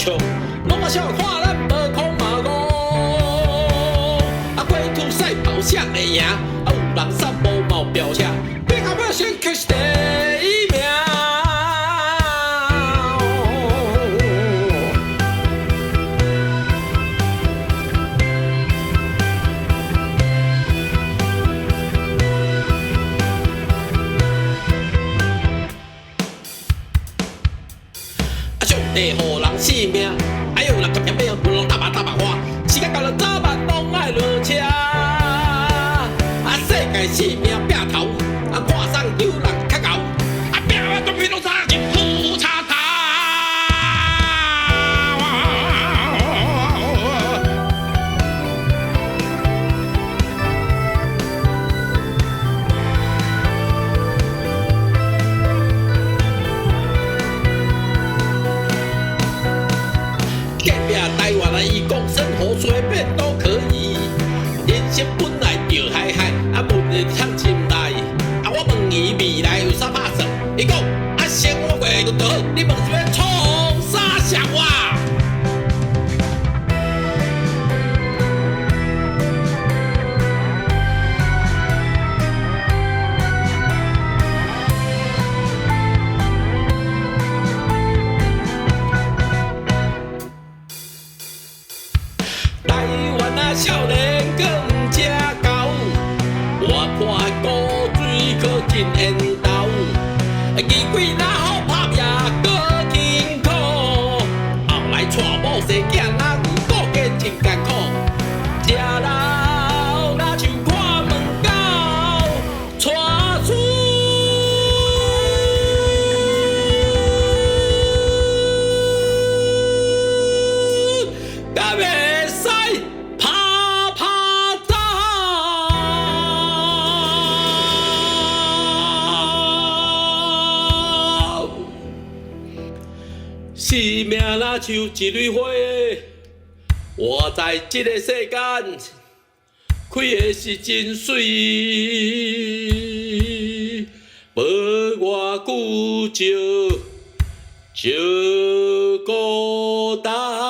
笑，拢啊笑看咱无空嘛戆。啊，过土赛跑谁会赢？啊，有人杀无毛飙车，变到尾选却是第一名。上帝予人性命，哎呦，人甘愿要不拢大把花，时间到了早晚拢爱落车。啊，世界性命拼头，啊，看上有人较牛，啊，拼啊都比拢差进虎叉头。台湾的义工生活随便都可以，人生本来就海海，啊，问题藏心内。啊，我问伊未来有啥打算？伊讲啊，生活过就好，你问是要创啥想法？台湾啊，少年更加高，活泼古水可真缘投，义鬼哪好拍拼搁辛苦，后来娶某生囝哪有顾家真艰苦，食老哪像看门狗，娶孙敢袂使拍拍走。生命若像一蕊花，活在这个世间，开的是真水，无偌久就孤单。